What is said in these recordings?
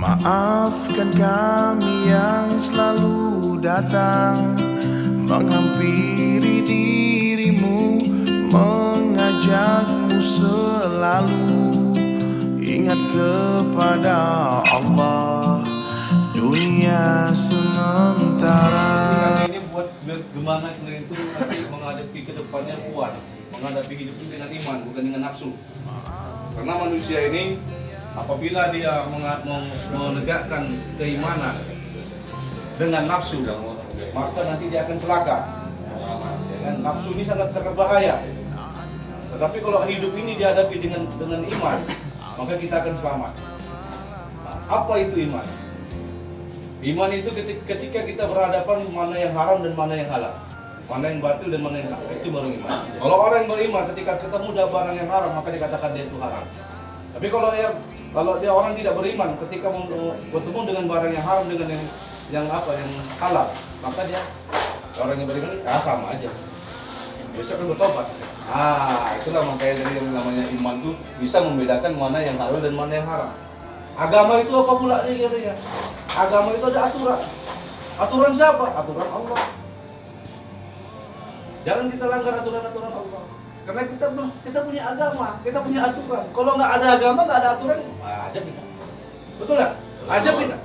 Maafkan kami yang selalu datang menghampiri dirimu, mengajakmu selalu ingat kepada Allah, dunia sementara. Ini buat gimana kalian itu nanti menghadapi ke depannya kuat, menghadapi hidup itu dengan iman, bukan dengan nafsu. Karena manusia ini apabila dia menegakkan keimanan dengan nafsu, maka nanti dia akan celaka. Nafsu ini sangat bahaya. Tetapi kalau hidup ini dihadapi dengan iman, maka kita akan selamat. Nah, apa itu iman? Iman itu ketika kita berhadapan mana yang haram dan mana yang halal, mana yang batil dan mana yang hak, itu baru iman. Kalau orang yang beriman ketika ketemu dengan barang yang haram, maka dikatakan dia itu haram. Tapi kalau dia orang tidak beriman, ketika bertemu dengan barang yang haram dengan yang halal, maka dia orang yang beriman sama aja. Biasa kan bertobat. Itulah makanya dari yang namanya iman itu bisa membedakan mana yang halal dan mana yang haram. Agama itu apa pula nih katanya? Agama itu ada aturan. Aturan siapa? Aturan Allah. Jangan kita langgar aturan-aturan Allah. Karena kita punya agama, kita punya aturan. Kalau nggak ada agama, nggak ada aturan, ajab kita. Betul nggak? Ajab kita.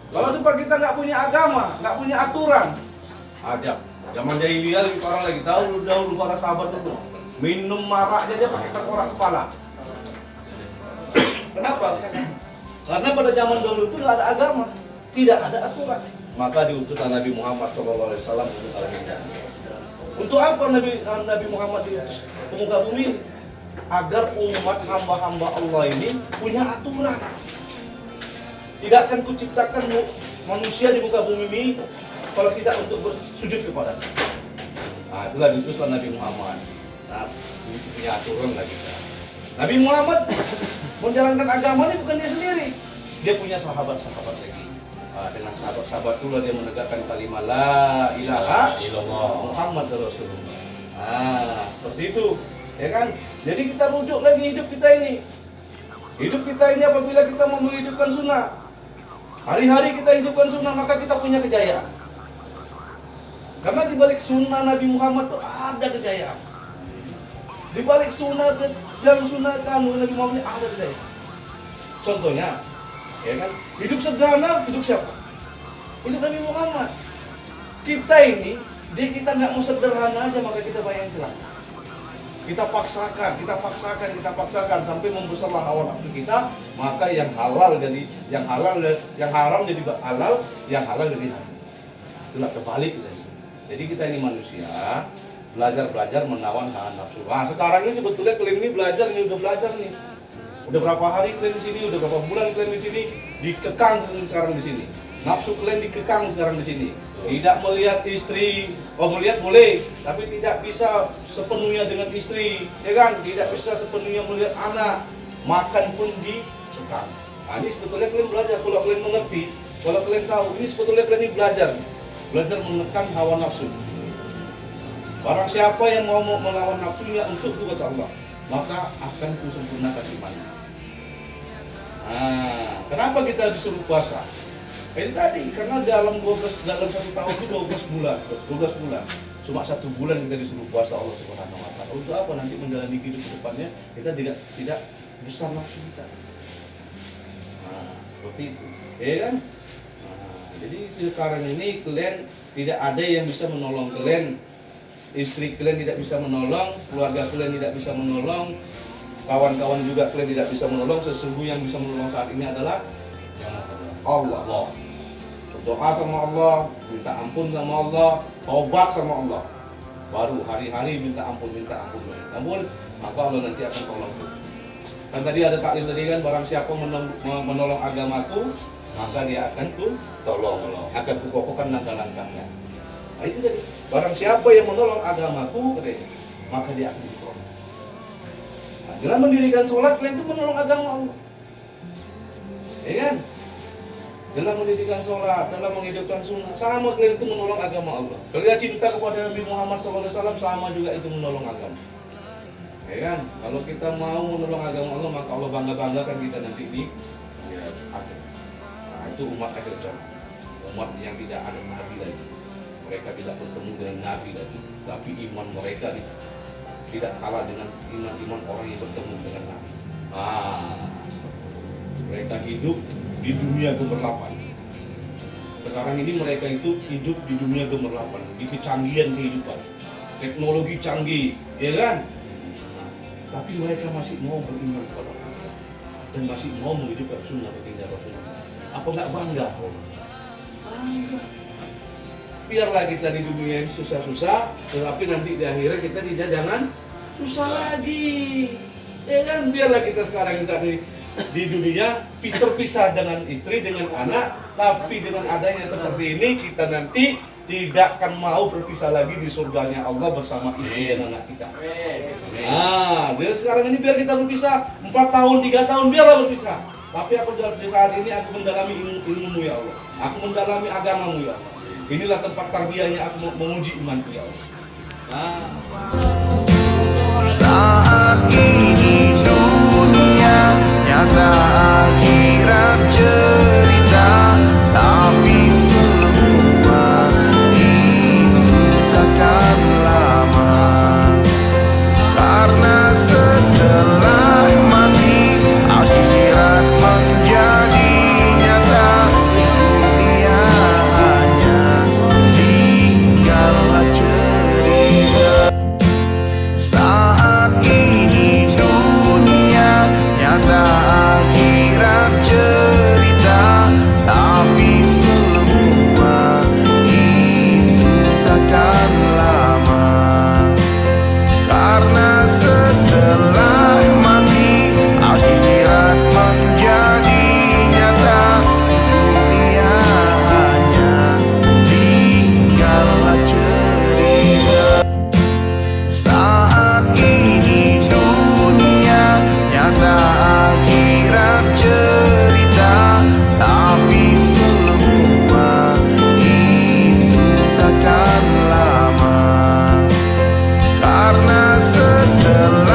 Kalau seperti kita nggak punya agama, nggak punya aturan, ajab. Zaman jahiliyah lagi dahulu para sahabat itu minum marak aja pakai tengkorak kepala. Kenapa? Karena pada zaman dahulu itu nggak ada agama, tidak ada aturan. Maka diutuslah Nabi Muhammad SAW untuk al-hidayah. Untuk apa Nabi Muhammad diutus ke muka bumi? Agar umat hamba-hamba Allah ini punya aturan. Tidak akan kuciptakan manusia di muka bumi ini kalau tidak untuk bersujud kepada. Itulah diutuslah Nabi Muhammad. Punya aturan lah kita. Nabi Muhammad menjalankan agama ini bukan dia sendiri. Dia punya sahabat-sahabat lagi. Dengan sahabat-sahabat itulah dia menegakkan kalimat la ilaha illallah Muhammad Rasulullah. Seperti itu, ya kan? Jadi kita rujuk lagi hidup kita ini. Hidup kita ini apabila kita mau menghidupkan sunnah, hari-hari kita hidupkan sunnah, maka kita punya kejayaan. Karena di balik sunnah Nabi Muhammad itu ada kejayaan. Di balik sunnah dalam sunnah Nabi Muhammad ini ada kejayaan. Contohnya, ya kan? Hidup sederhana, hidup siapa? Hidup Nabi Muhammad. Kita ini, kita nggak mau sederhana aja, maka kita banyak celaka. Kita paksakan sampai membesarlah hawa nafsu kita, maka yang halal jadi yang haram jadi halal, yang halal jadi haram. Itulah kebalik. Jadi kita ini manusia belajar menawan hawa nafsu. Sekarang ini sebetulnya kalian ini udah belajar nih. Udah berapa hari kalian di sini, udah berapa bulan kalian di sini, dikekang sekarang di sini. Nafsu kalian dikekang sekarang di sini. Tidak melihat istri, melihat boleh, tapi tidak bisa sepenuhnya dengan istri, ya kan? Tidak bisa sepenuhnya melihat anak, makan pun dikekang. Ini sebetulnya kalian belajar. Kalau kalian mengerti, kalau kalian tahu, ini sebetulnya kalian ini belajar menekan hawa nafsu. Barang siapa yang mau melawan nafsunya untuk kata Allah, maka akan kusempurnakan imannya. Kenapa kita disuruh puasa? Ini tadi, karena dalam satu tahun itu 12 bulan. Cuma 1 bulan kita disuruh puasa Allah Subhanahu wa Ta'ala. Untuk apa? Nanti menjalani hidup ke depannya kita tidak besar nafsu kita. Seperti itu. Ya kan? Jadi sekarang ini kalian tidak ada yang bisa menolong kalian. Istri kalian tidak bisa menolong, keluarga kalian tidak bisa menolong, kawan-kawan juga kalian tidak bisa menolong. Sesungguhnya yang bisa menolong saat ini adalah Allah. Berdoa sama Allah, minta ampun sama Allah, taubat sama Allah. Baru hari-hari minta ampun, maka Allah nanti akan tolong kita. Kan tadi ada taklid tadi kan, barang siapa menolong agamaku, maka dia akan tolong, akan kukokohkan langkah-langkahnya. Itu jadi, barang siapa yang menolong agamaku, maka dia akan ditolong. Dalam mendirikan sholat, kalian itu menolong agama Allah. Ya kan? Dalam mendirikan sholat, dalam menghidupkan sunnah, sama kalian itu menolong agama Allah. Kalian cinta kepada Nabi Muhammad SAW, sama juga itu menolong agama. Ya kan? Kalau kita mau menolong agama Allah, maka Allah bangga-banggakan kita nanti di akhir. Nah, itu umat akhir zaman, umat yang tidak ada nabi lagi. Mereka tidak bertemu dengan nabi lagi, tapi iman mereka tidak kalah dengan iman orang yang bertemu dengan nabi. Mereka hidup di dunia gemerlapan. Sekarang ini mereka itu hidup di dunia gemerlapan, di kecanggihan kehidupan, teknologi canggih, ya kan? Tapi mereka masih mau beriman kepada Allah dan masih mau menghidupkan sunnah baginda Rasulullah. Apa nggak bangga? Bangga. Biarlah kita di dunia ini susah-susah, tetapi nanti di akhirnya kita jangan susah lagi. Ya kan? Biarlah kita sekarang di dunia terpisah dengan istri, dengan anak, tapi dengan adanya seperti ini kita nanti tidak akan mau berpisah lagi di surganya Allah bersama istri dan anak kita. Dari sekarang ini biar kita berpisah 4 tahun, 3 tahun, biarlah berpisah. Tapi aku di saat ini aku mendalami ilmu-Mu ya Allah. Aku mendalami agama-Mu ya Allah. Inilah tempat tarbiyahnya aku menguji imanku ya Allah. Saat ini dunia nyata, akhirat cerita, tapi semua itu takkan lama. Karena setelah mati akhirat menjadi nyata. Dunia hanya tinggallah cerita. Saat ini dunia nyata, akhirat cerita, tapi semua itu takkan lama. Karena setelah mati akhirat menjadi nyata. Dunia hanya tinggallah cerita. Saat ini dunia nyata, akhirat cerita, tapi semua itu takkan lama. Karena setelah